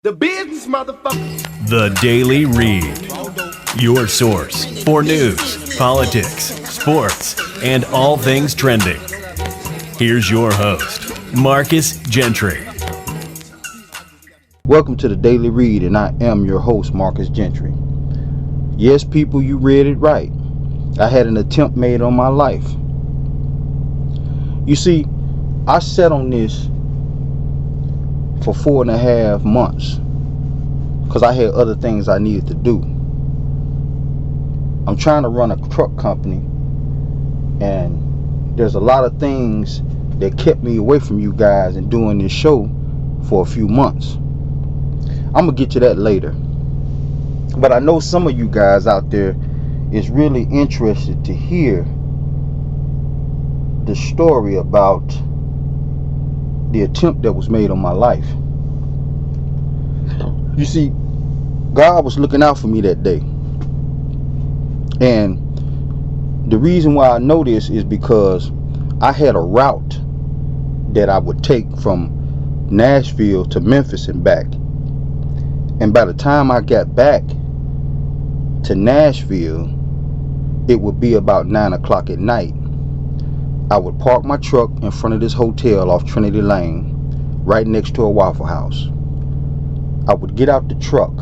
The business, motherfucker. The Daily Read. Your source for news, politics, sports, and all things trending. Here's your host, Marcus Gentry. Welcome to the Daily Read, and I am your host, Marcus Gentry. Yes, people, you read it right. I had an attempt made on my life. You see, I sat on this for 4.5 months because I had other things I needed to do. I'm trying to run a truck company, and there's a lot of things that kept me away from you guys and doing this show for a few months. I'm gonna get to that later, but I know some of you guys out there is really interested to hear the story about the attempt that was made on my life. You see, God was looking out for me that day, and the reason why I know this is because I had a route that I would take from Nashville to Memphis and back. And by the time I got back to Nashville, it would be about 9 o'clock at night. I would park my truck in front of this hotel off Trinity Lane, right next to a Waffle House. I would get out the truck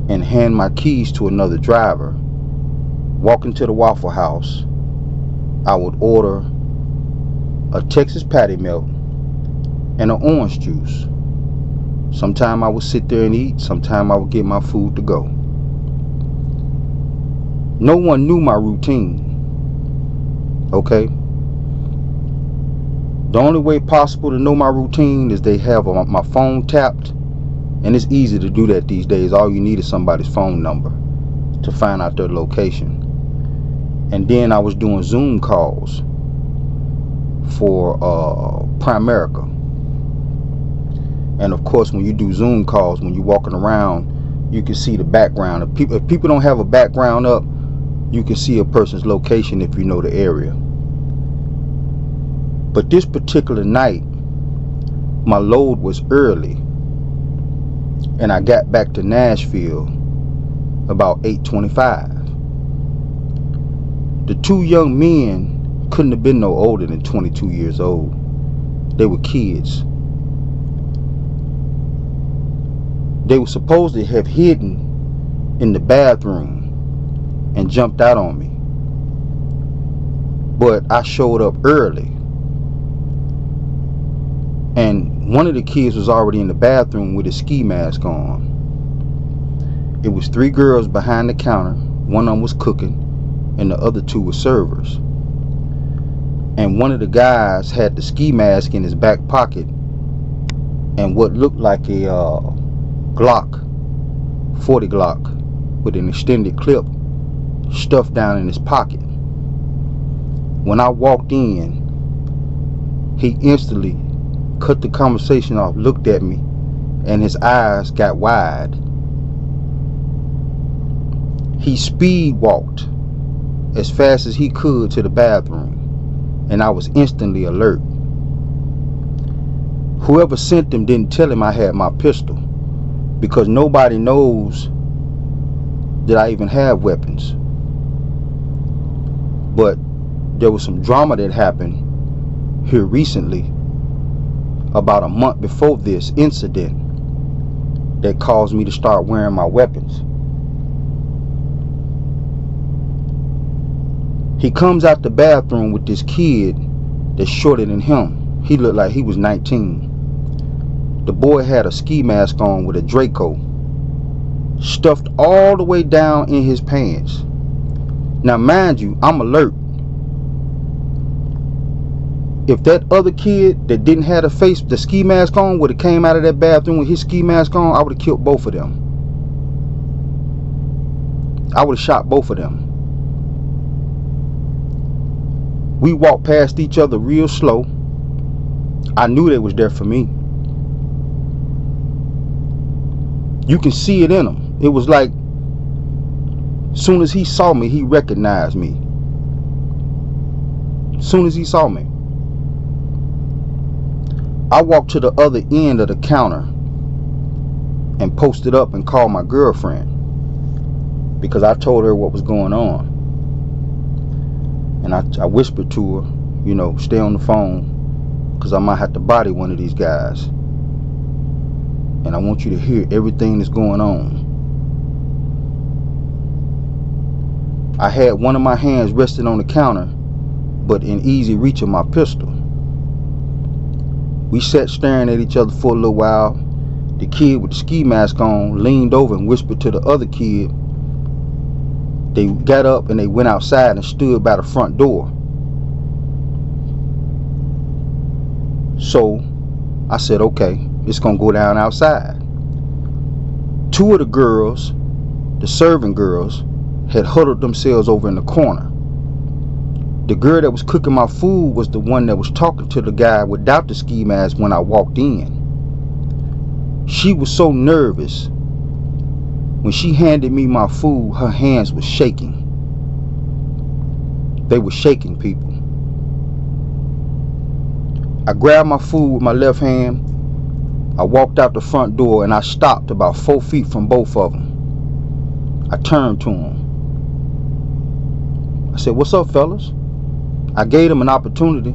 and hand my keys to another driver, walk into the Waffle House. I would order a Texas patty melt and an orange juice. Sometime I would sit there and eat, sometime I would get my food to go. No one knew my routine, okay? The only way possible to know my routine is they have my phone tapped, and it's easy to do that these days. All you need is somebody's phone number to find out their location. And then I was doing Zoom calls for Primerica. And of course, when you do Zoom calls, when you're walking around, you can see the background. If people don't have a background up, you can see a person's location if you know the area. But this particular night, my load was early, and I got back to Nashville about 8:25. The two young men couldn't have been no older than 22 years old. They were kids. They were supposed to have hidden in the bathroom and jumped out on me. But I showed up early, and one of the kids was already in the bathroom with his ski mask on. It was 3 girls behind the counter. One of them was cooking, and the other 2 were servers. And one of the guys had the ski mask in his back pocket and what looked like a Glock, 40 Glock, with an extended clip stuffed down in his pocket. When I walked in, he instantly cut the conversation off, looked at me, and his eyes got wide. He speed walked as fast as he could to the bathroom, and I was instantly alert. Whoever sent him didn't tell him I had my pistol, because nobody knows that I even have weapons. But there was some drama that happened here recently, about a month before this incident, that caused me to start wearing my weapons. He comes out the bathroom with this kid that's shorter than him. He looked like he was 19. The boy had a ski mask on with a Draco stuffed all the way down in his pants. Now mind you, I'm alert. If that other kid that didn't have the ski mask on would have came out of that bathroom with his ski mask on, I would have killed both of them. I would have shot both of them. We walked past each other real slow. I knew they was there for me. You can see it in him. It was like, soon as he saw me, he recognized me. Soon as he saw me. I walked to the other end of the counter posted up and called my girlfriend because I told her what was going on. And I whispered to her, you know, stay on the phone because I might have to body one of these guys. And I want you to hear everything that's going on. I had one of my hands resting on the counter, but in easy reach of my pistol. We sat staring at each other for a little while. The kid with the ski mask on leaned over and whispered to the other kid. They got up and they went outside and stood by the front door. So I said, okay, it's gonna go down outside. Two of the girls, the serving girls, had huddled themselves over in the corner. The girl that was cooking my food was the one that was talking to the guy without the ski mask when I walked in. She was so nervous. When she handed me my food, her hands were shaking. They were shaking, people. I grabbed my food with my left hand. I walked out the front door and I stopped about 4 feet from both of them. I turned to them. I said, what's up, fellas? I gave them an opportunity.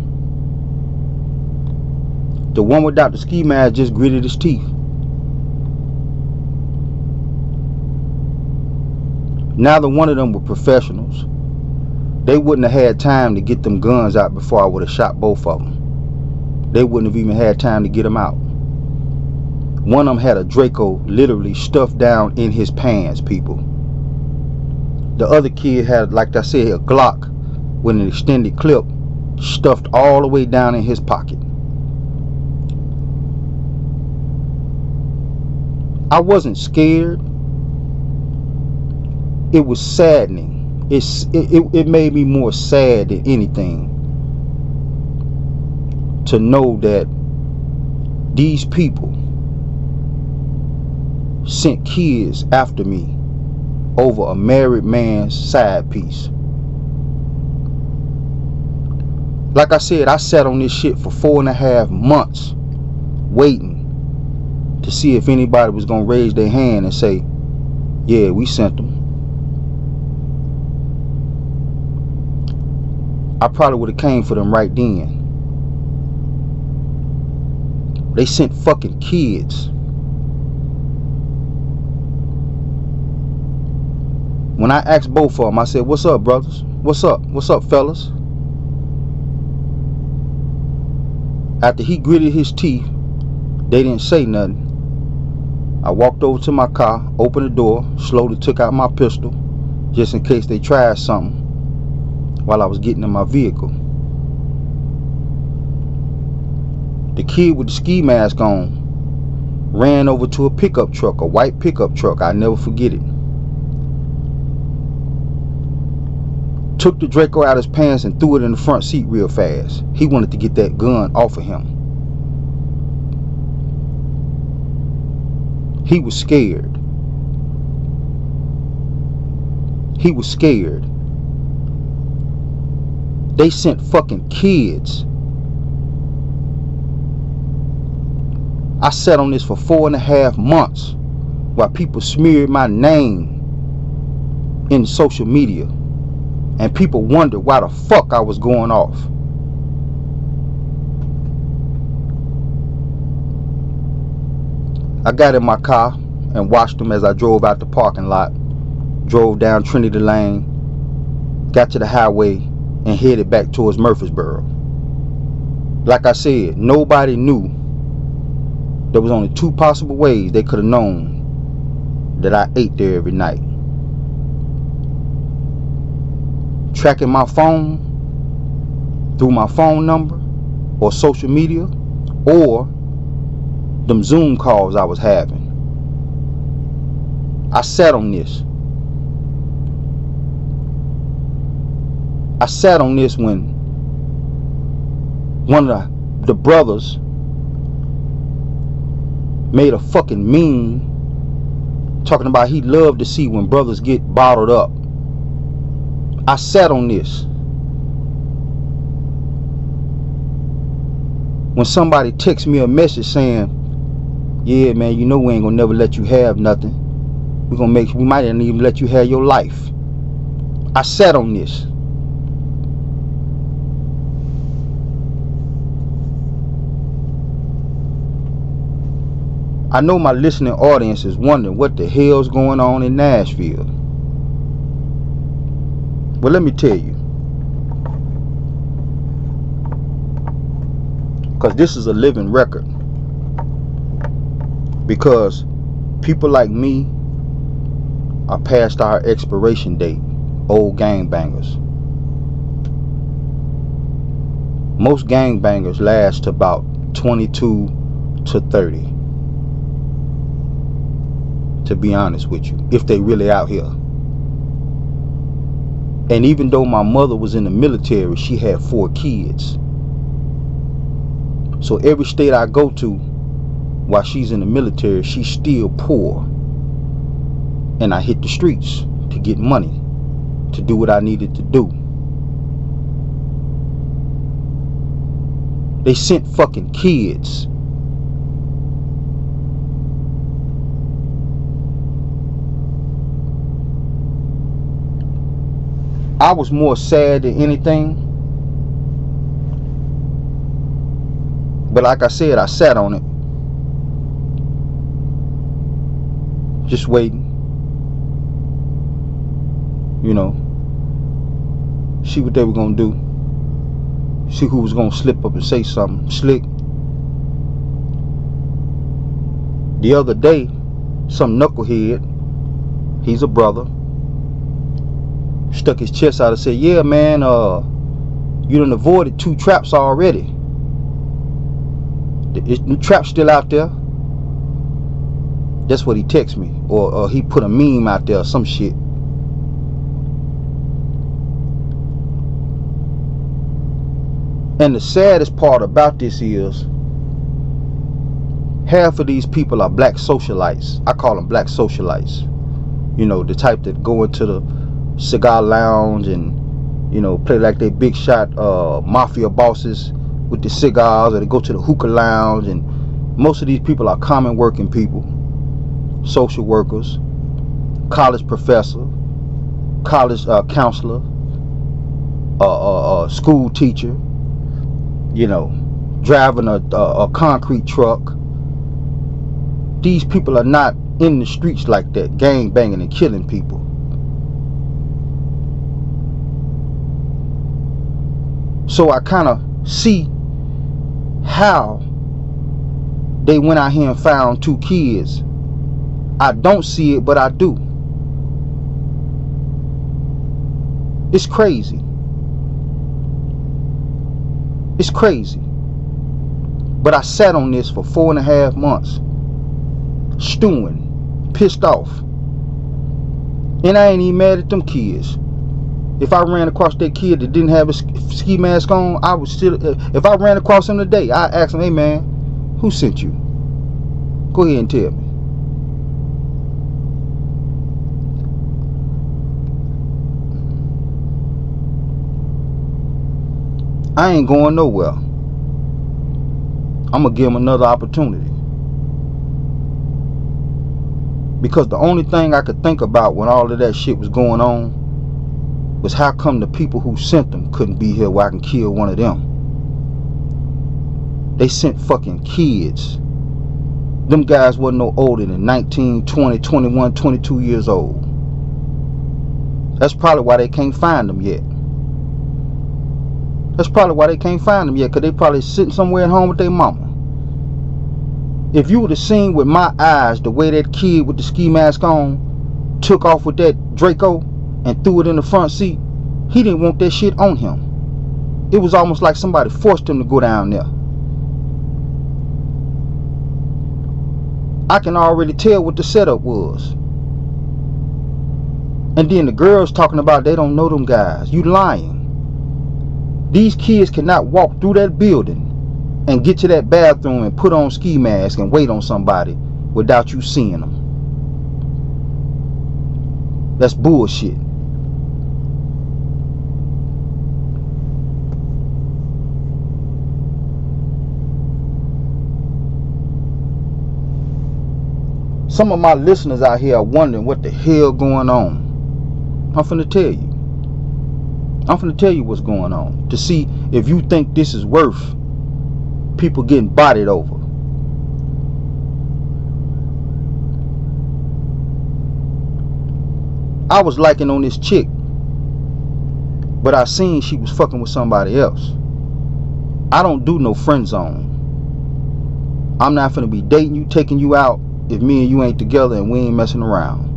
The one without the ski mask just gritted his teeth. Neither one of them were professionals. They wouldn't have had time to get them guns out before I would have shot both of them. They wouldn't have even had time to get them out. One of them had a Draco literally stuffed down in his pants, people. The other kid had, like I said, a Glock with an extended clip stuffed all the way down in his pocket. I wasn't scared. It was saddening. It made me more sad than anything to know that these people sent kids after me over a married man's side piece. Like I said, I sat on this shit for 4.5 months waiting to see if anybody was gonna raise their hand and say, yeah, we sent them. I probably would have came for them right then. They sent fucking kids. When I asked both of them, I said, what's up, brothers? What's up? What's up, fellas? After he gritted his teeth, they didn't say nothing. I walked over to my car, opened the door, slowly took out my pistol, just in case they tried something, while I was getting in my vehicle. The kid with the ski mask on ran over to a pickup truck, a white pickup truck. I'll never forget it. Took the Draco out of his pants and threw it in the front seat real fast. He wanted to get that gun off of him. He was scared. He was scared. They sent fucking kids. I sat on this for 4.5 months while people smeared my name in social media, and people wondered why the fuck I was going off. I got in my car and watched them as I drove out the parking lot, drove down Trinity Lane, got to the highway, and headed back towards Murfreesboro. Like I said, nobody knew. There was only 2 possible ways they could have known that I ate there every night. Tracking my phone through my phone number or social media, or them Zoom calls I was having. I sat on this. I sat on this when one of the brothers made a fucking meme talking about he loved to see when brothers get bottled up. I sat on this. When somebody texts me a message saying, Yeah, man, you know we ain't gonna never let you have nothing. We might not even let you have your life. I sat on this. I know my listening audience is wondering what the hell's going on in Nashville. Well, let me tell you. Because this is a living record. Because people like me are past our expiration date. Old gangbangers. Most gangbangers last about 22 to 30. To be honest with you, if they really out here. And even though my mother was in the military, she had 4 kids. So every state I go to while she's in the military, she's still poor. And I hit the streets to get money, to do what I needed to do. They sent fucking kids. I was more sad than anything. But like I said, I sat on it. Just waiting. You know. See what they were gonna do. See who was gonna slip up and say something slick. The other day, some knucklehead, he's a brother, stuck his chest out and said, yeah, man, you done avoided 2 traps already. The trap's still out there. That's what he texted me. Or he put a meme out there or some shit. And the saddest part about this is, half of these people are black socialites. I call them black socialites. You know, the type that go into the cigar lounge and, you know, play like they big shot mafia bosses with the cigars, or they go to the hookah lounge. And most of these people are common working people, social workers, college professor, college counselor, school teacher, you know, driving a concrete truck. These people are not in the streets like that, gang banging and killing people. So I kind of see how they went out here and found 2 kids. I don't see it, but I do. It's crazy. It's crazy. But I sat on this for 4.5 months, stewing, pissed off. And I ain't even mad at them kids. If I ran across that kid that didn't have a ski mask on, I would still, if I ran across him today, I'd ask him, hey man, who sent you? Go ahead and tell me. I ain't going nowhere. I'm going to give him another opportunity. Because the only thing I could think about when all of that shit was going on was how come the people who sent them couldn't be here where I can kill one of them. They sent fucking kids. Them guys wasn't no older than 19, 20, 21, 22 years old. That's probably why they can't find them yet. That's probably why they can't find them yet, because they probably sitting somewhere at home with their mama. If you would have seen with my eyes the way that kid with the ski mask on took off with that Draco and threw it in the front seat, he didn't want that shit on him. It was almost like somebody forced him to go down there. I can already tell what the setup was. And then the girls talking about they don't know them guys. You lying. These kids cannot walk through that building and get to that bathroom and put on ski mask and wait on somebody without you seeing them. That's bullshit. Some of my listeners out here are wondering what the hell going on. I'm finna tell you. I'm finna tell you what's going on, to see if you think this is worth people getting bodied over. I was liking on this chick, but I seen she was fucking with somebody else. I don't do no friend zone. I'm not finna be dating you, taking you out, if me and you ain't together and we ain't messing around.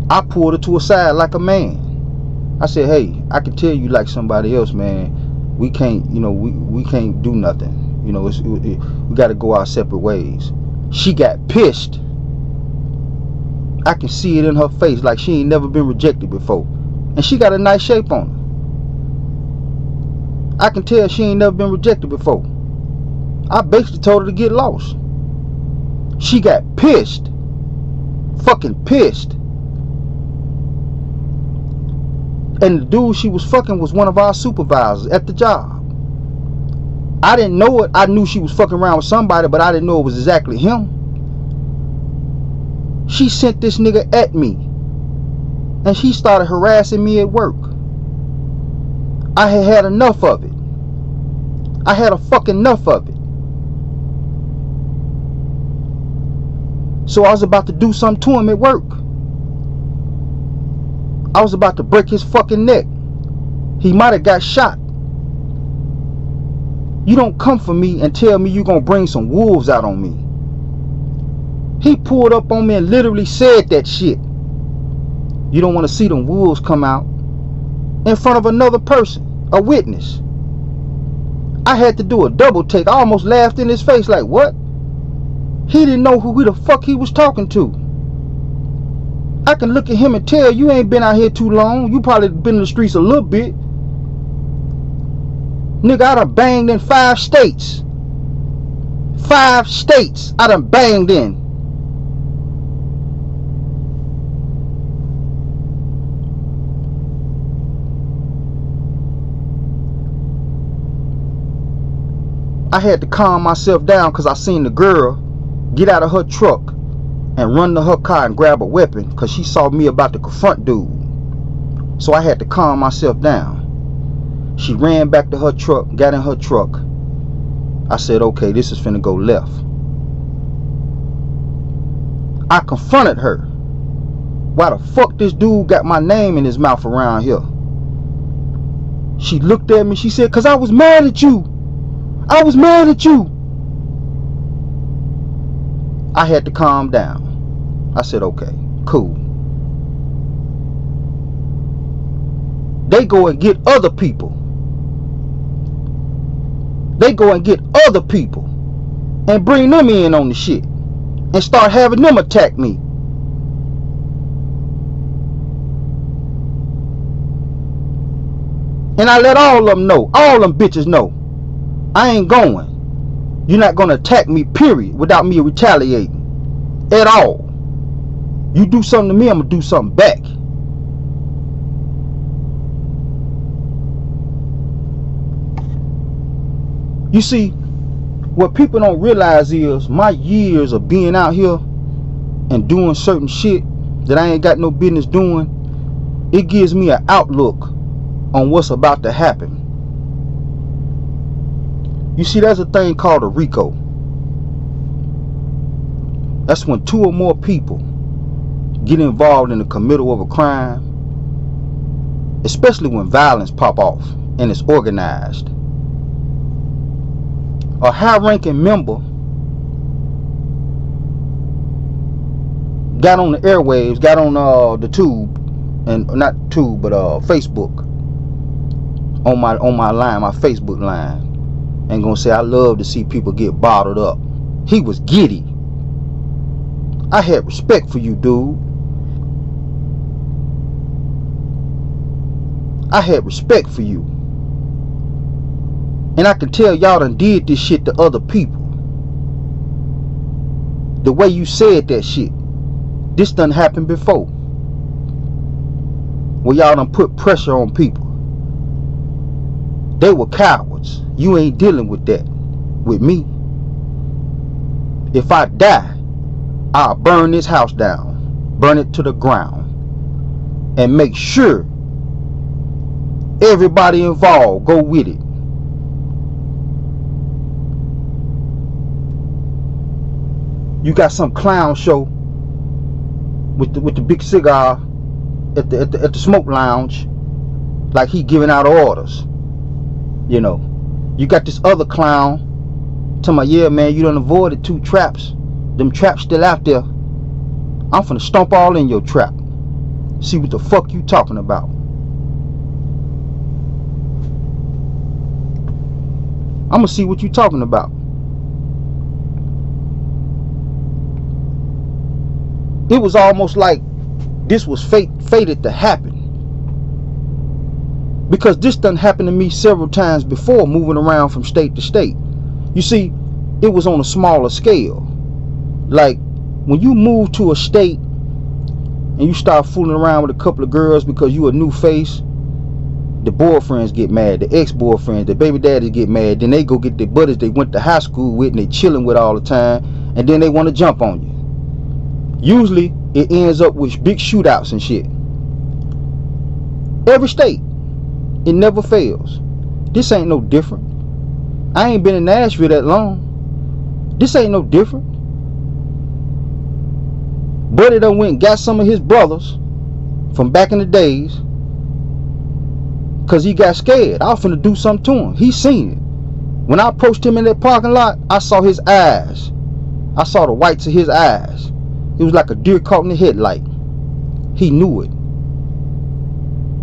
I pulled her to a side like a man. I said, hey, I can tell you like somebody else, man. We can't, we can't do nothing. We got to go our separate ways. She got pissed. I can see it in her face, like she ain't never been rejected before. And she got a nice shape on her. I can tell she ain't never been rejected before. I basically told her to get lost. She got pissed. Fucking pissed. And the dude she was fucking was one of our supervisors at the job. I didn't know it. I knew she was fucking around with somebody, but I didn't know it was exactly him. She sent this nigga at me. And she started harassing me at work. I had enough of it. I had a fucking enough of it. So I was about to do something to him at work. I was about to break his fucking neck. He might have got shot. You don't come for me and tell me you gonna bring some wolves out on me. He pulled up on me and literally said that shit. You don't want to see them wolves come out in front of another person, a witness. I had to do a double take. I almost laughed in his face like, what? He didn't know who the fuck he was talking to. I can look at him and tell you ain't been out here too long. You probably been in the streets a little bit. Nigga, I done banged in 5 states. 5 states I done banged in. I had to calm myself down because I seen the girl get out of her truck and run to her car and grab a weapon because she saw me about to confront dude. So I had to calm myself down. She ran back to her truck, got in her truck. I said, okay, this is finna go left. I confronted her. Why the fuck this dude got my name in his mouth around here? She looked at me, she said, cause I was mad at you. I was mad at you. I had to calm down. I said, okay, cool. They go and get other people. They go and get other people and bring them in on the shit and start having them attack me. And I let all of them know, all them bitches know, I ain't going. You're not gonna attack me, period, without me retaliating at all. You do something to me, I'm gonna do something back. You see, what people don't realize is my years of being out here and doing certain shit that I ain't got no business doing, it gives me an outlook on what's about to happen. You see, there's a thing called a RICO. That's when 2 or more people get involved in the committal of a crime, especially when violence pop off and it's organized. A high-ranking member got on the airwaves, got on the tube, and not tube, but Facebook, on my line, my Facebook line, and gonna say, I love to see people get bottled up. He was giddy. I had respect for you, dude. I had respect for you. And I can tell y'all done did this shit to other people. The way you said that shit, this done happened before. Where y'all done put pressure on people. They were cowards. You ain't dealing with that with me. If I die, I'll burn this house down, burn it to the ground, and make sure everybody involved go with it. You got some clown show with the big cigar at the smoke lounge, like he giving out orders. You know, you got this other clown telling me, yeah man, you done avoided 2 traps. Them traps still out there. I'm finna stomp all in your trap. See what the fuck you talking about. I'ma see what you talking about. It was almost like this was fated to happen. Because this done happened to me several times before, moving around from state to state. You see, it was on a smaller scale. Like, when you move to a state and you start fooling around with a couple of girls because you a new face, the boyfriends get mad, the ex-boyfriends, the baby daddies get mad, then they go get their buddies they went to high school with and they chilling with all the time, and then they want to jump on you. Usually, it ends up with big shootouts and shit. Every state, it never fails. This ain't no different. I ain't been in Nashville that long. This ain't no different. Buddy done went and got some of his brothers from back in the days because he got scared. I was finna do something to him. He seen it. When I approached him in that parking lot, I saw his eyes. I saw the whites of his eyes. It was like a deer caught in the headlight. He knew it.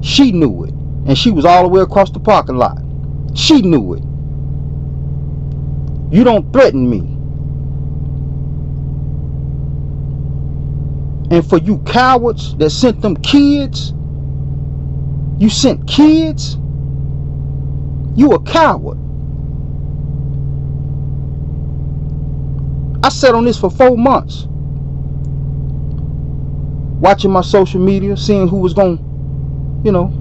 She knew it. And she was all the way across the parking lot. She knew it. You don't threaten me. And for you cowards that sent them kids, you sent kids, you a coward. I sat on this for 4 months, watching my social media, seeing who was going, you know,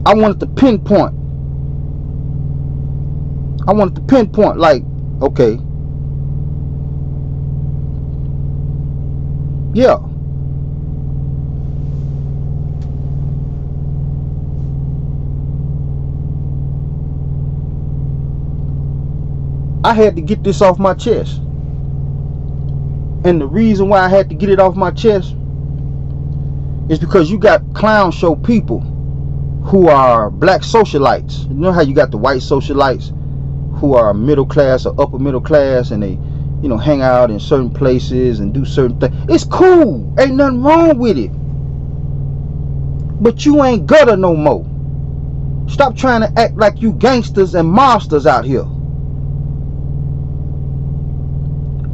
I wanted to pinpoint. Like, okay, yeah, I had to get this off my chest. And the reason why I had to get it off my chest is because you got clown show people who are black socialites. You know how you got the white socialites who are middle class or upper middle class, and they, you know, hang out in certain places and do certain things. It's cool. Ain't nothing wrong with it. But you ain't gutter no more. Stop trying to act like you gangsters and mobsters out here.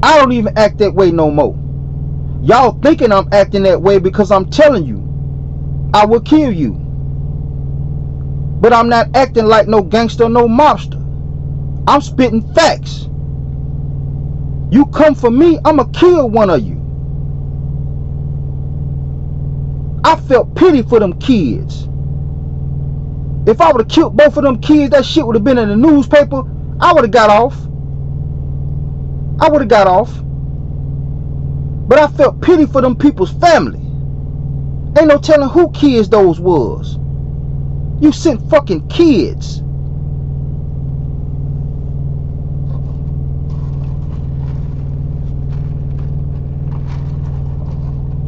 I don't even act that way no more. Y'all thinking I'm acting that way because I'm telling you I will kill you. But I'm not acting like no gangster, no mobster. I'm spitting facts. You come for me, I'ma kill one of you. I felt pity for them kids. If I would have killed both of them kids, that shit would have been in the newspaper. I would have got off. But I felt pity for them people's family. Ain't no telling who kids those was. You sent fucking kids.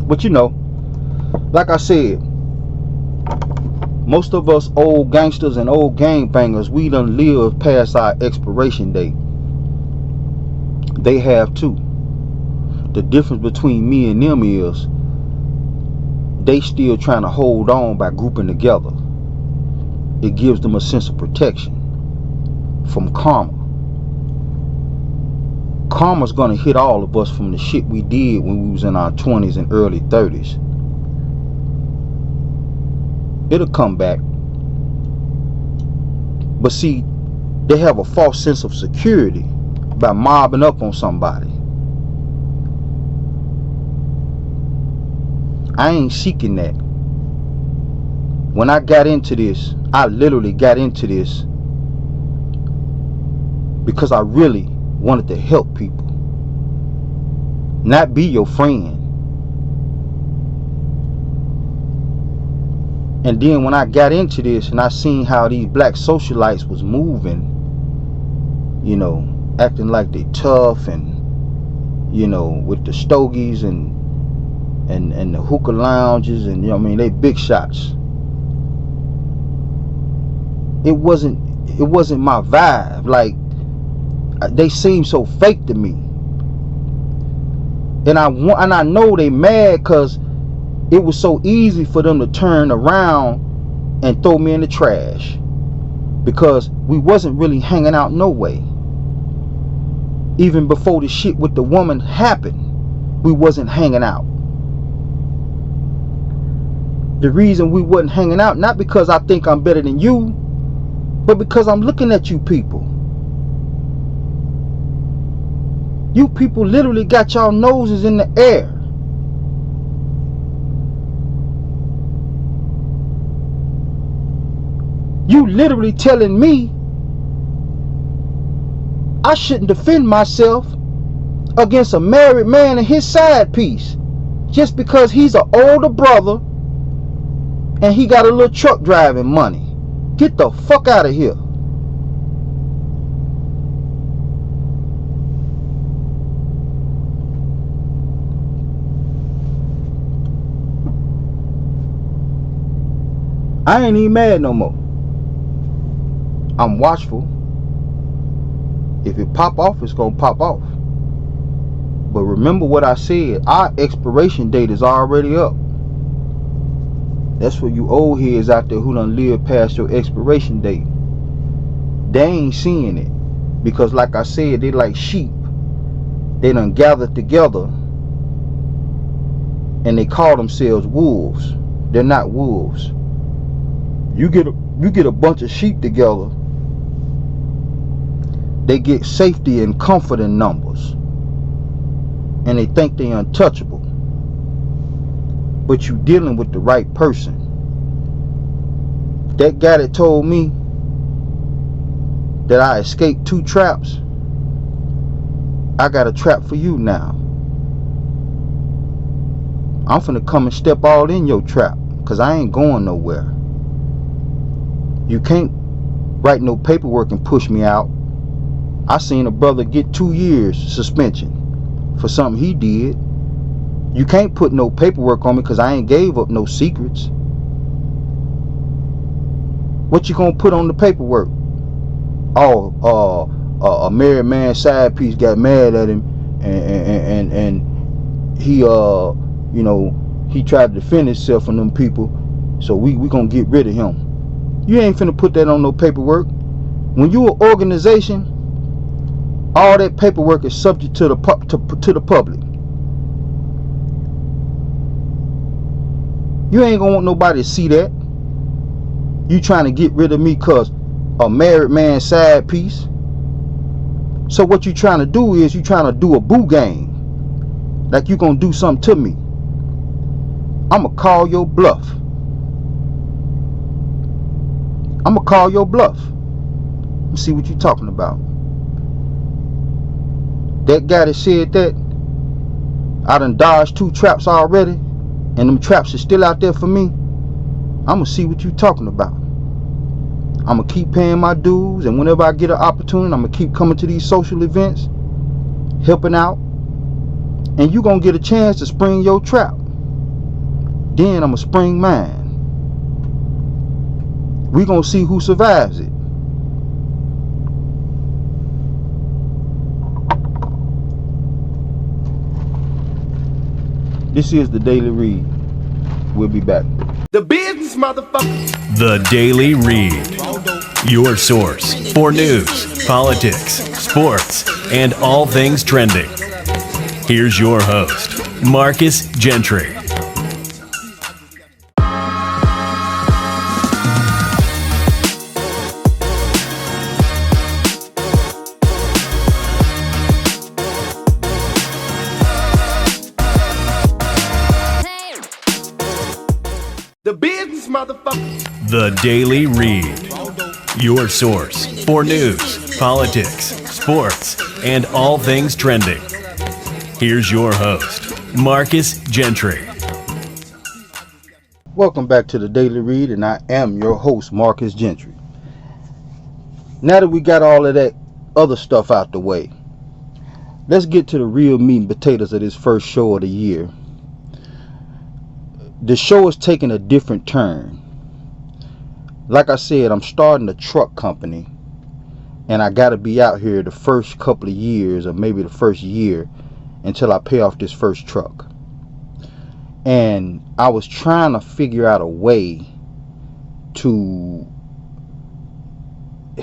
But you know, like I said, most of us old gangsters and old gangbangers, we done lived past our expiration date. They have too. The difference between me and them is they still trying to hold on by grouping together. It gives them a sense of protection from karma. Karma's gonna hit all of us from the shit we did when we was in our 20s and early 30s. It'll come back. But see, they have a false sense of security by mobbing up on somebody. I ain't seeking that. When I got into this, I literally got into this because I really wanted to help people. not be your friend. And then when I got into this and I seen how these black socialites was moving, you know, acting like they tough and, you know, with the stogies and the hookah lounges and, you know what I mean, they big shots. It wasn't my vibe. Like, they seem so fake to me. And I know they mad because it was so easy for them to turn around and throw me in the trash, because we wasn't really hanging out no way. Even before the shit with the woman happened, we wasn't hanging out. The reason we wasn't hanging out, not because I think I'm better than you, but because I'm looking at you people. You people literally got y'all noses in the air. You literally telling me I shouldn't defend myself against a married man and his side piece just because he's an older brother and he got a little truck driving money. Get the fuck out of here. I ain't even mad no more. I'm watchful. If it pop off, it's gonna pop off. But remember what I said, our expiration date is already up. That's for you old heads out there who done lived past your expiration date. They ain't seeing it. Because like I said, they like sheep. They done gathered together and they call themselves wolves. They're not wolves. You get a bunch of sheep together, they get safety and comfort in numbers, and they think they untouchable. But you dealing with the right person. That guy that told me that I escaped 2 traps, I got a trap for you now. I'm finna come and step all in your trap, cause I ain't going nowhere. You can't write no paperwork and push me out. I seen a brother get 2 years suspension for something he did. You can't put no paperwork on me because I ain't gave up no secrets. What you gonna put on the paperwork? Oh, a married man side piece got mad at him and he you know, he tried to defend himself from them people, so we gonna get rid of him. You ain't finna put that on no paperwork. When you an organization, all that paperwork is subject to the public. You ain't gonna want nobody to see that. You trying to get rid of me cause a married man side piece. So what you trying to do is you trying to do a boo game, like you gonna do something to me. I'ma call your bluff. I'ma call your bluff. Let me see what you talking about. That guy that said that, I done dodged 2 traps already, and them traps are still out there for me. I'ma see what you talking about. I'ma keep paying my dues, and whenever I get an opportunity, I'ma keep coming to these social events, helping out, and you gonna get a chance to spring your trap. Then I'ma spring mine. We gonna see who survives it. This is the Daily Read. We'll be back. The business, motherfucker. The Daily Read. Your source for news, politics, sports, and all things trending. Here's your host, Marcus Gentry. The business, motherfucker. The Daily Read. Your source for news, politics, sports, and all things trending. Here's your host, Marcus Gentry. Welcome back to the Daily Read, and I am your host, Marcus Gentry. Now that we got all of that other stuff out the way, let's get to the real meat and potatoes of this first show of the year. The show is taking a different turn. Like I said, I'm starting a truck company, and I got to be out here the first couple of years, or maybe the first year, until I pay off this first truck. And I was trying to figure out a way to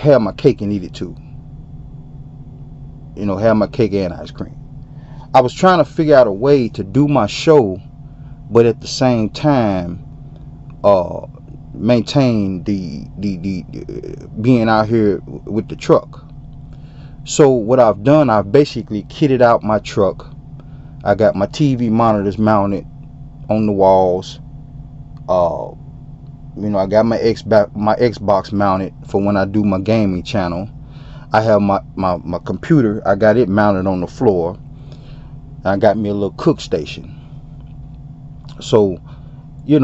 have my cake and eat it too. You know, have my cake and ice cream. I was trying to figure out a way to do my show, but at the same time, maintain the being out here with the truck. So what I've done, I've basically kitted out my truck. I got my TV monitors mounted on the walls. I got my Xbox mounted for when I do my gaming channel. I have my computer. I got it mounted on the floor. I got me a little cook station. So, we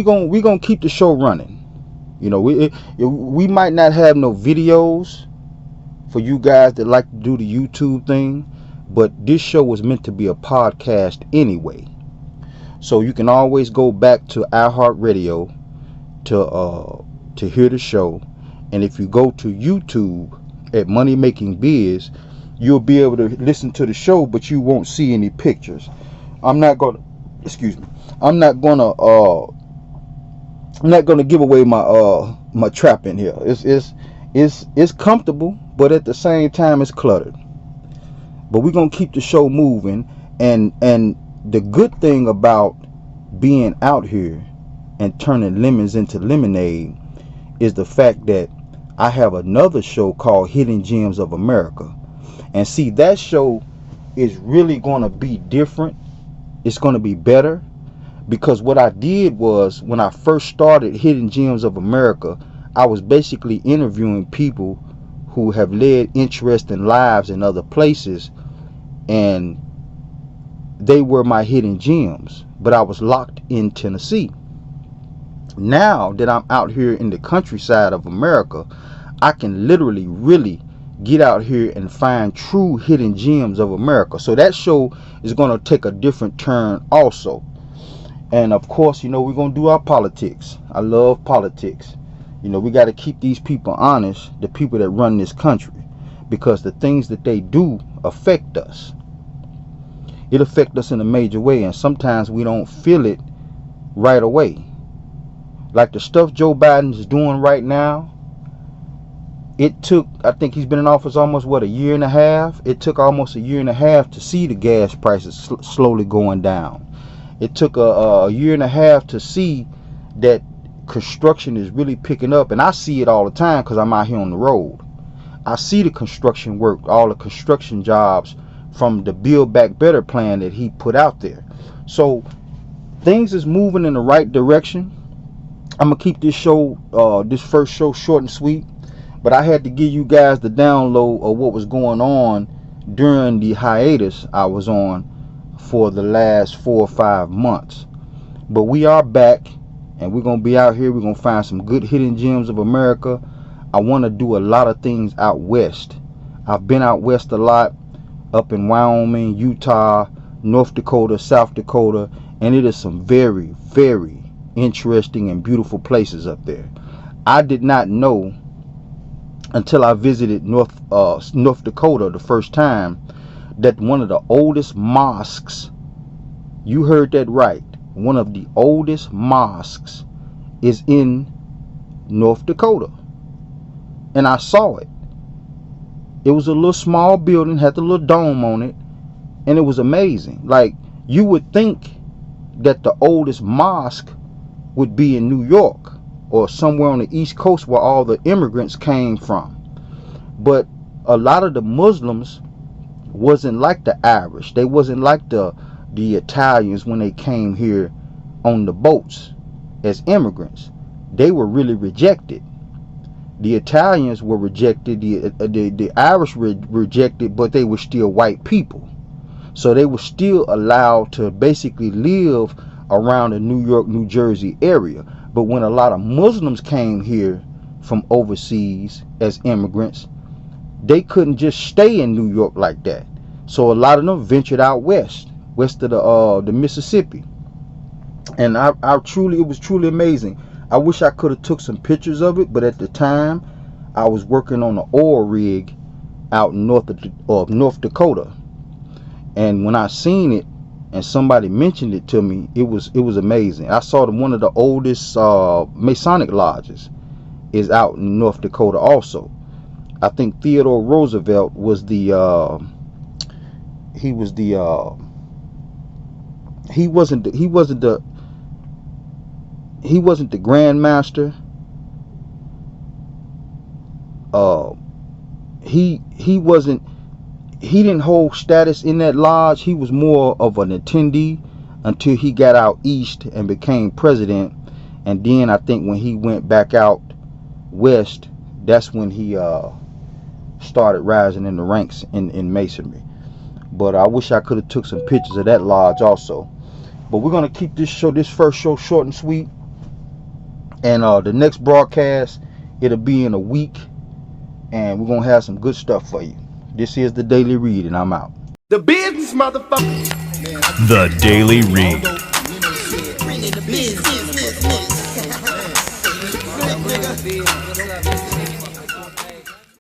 gonna keep the show running. We might not have no videos for you guys that like to do the YouTube thing, but this show was meant to be a podcast anyway. So you can always go back to iHeartRadio to hear the show, and if you go to YouTube at Money Making Biz, you'll be able to listen to the show, but you won't see any pictures. I'm not gonna give away my trap in here. It's comfortable, but at the same time it's cluttered. But we're gonna keep the show moving, and the good thing about being out here and turning lemons into lemonade is the fact that I have another show called Hidden Gems of America. And see, that show is really going to be different. It's going to be better, because what I did was, when I first started Hidden Gems of America, I was basically interviewing people who have led interesting lives in other places, and they were my hidden gems, but I was locked in Tennessee. Now that I'm out here in the countryside of America, I can literally really get out here and find true hidden gems of America. So that show is going to take a different turn also. And of course, we're going to do our politics. I love politics. We got to keep these people honest, the people that run this country, because the things that they do affect us. It affects us in a major way, and sometimes we don't feel it right away. Like the stuff Joe Biden is doing right now, I think he's been in office almost, a year and a half? It took almost a year and a half to see the gas prices slowly going down. It took a year and a half to see that construction is really picking up, and I see it all the time because I'm out here on the road. I see the construction work, all the construction jobs from the Build Back Better plan that he put out there. So things is moving in the right direction. I'm gonna keep this show, this first show, short and sweet, but I had to give you guys the download of what was going on during the hiatus I was on for the last 4 or 5 months. But we are back, and we're gonna be out here. We're gonna find some good hidden gems of America. I want to do a lot of things out west. I've been out west a lot, up in Wyoming, Utah, North Dakota, South Dakota, and it is some very, very interesting and beautiful places up there. I did not know until I visited North Dakota the first time that one of the oldest mosques, you heard that right, one of the oldest mosques is in North Dakota. And I saw it. It was a little small building, had the little dome on it, and it was amazing. Like, you would think that the oldest mosque would be in New York or somewhere on the East Coast where all the immigrants came from. But a lot of the Muslims wasn't like the Irish. They wasn't like the Italians when they came here on the boats as immigrants. They were really rejected. The Italians were rejected, the Irish were rejected, but they were still white people. So they were still allowed to basically live around the New York, New Jersey area. But when a lot of Muslims came here from overseas as immigrants, they couldn't just stay in New York like that. So a lot of them ventured out west of the Mississippi. And it was truly amazing. I wish I could have took some pictures of it, but at the time I was working on an oil rig out north of North Dakota. And when I seen it and somebody mentioned it to me, it was amazing. I saw one of the oldest Masonic lodges is out in North Dakota also. I think Theodore Roosevelt was he wasn't the Grand Master. He didn't hold status in that lodge. He was more of an attendee until he got out east and became president. And then I think when he went back out west, that's when he started rising in the ranks in masonry. But I wish I could have took some pictures of that lodge also. But we're gonna keep this first show short and sweet. And the next broadcast, it'll be in a week, and we're gonna have some good stuff for you. This is the Daily Read, and I'm out. The business, motherfucker. The Daily Read. Business.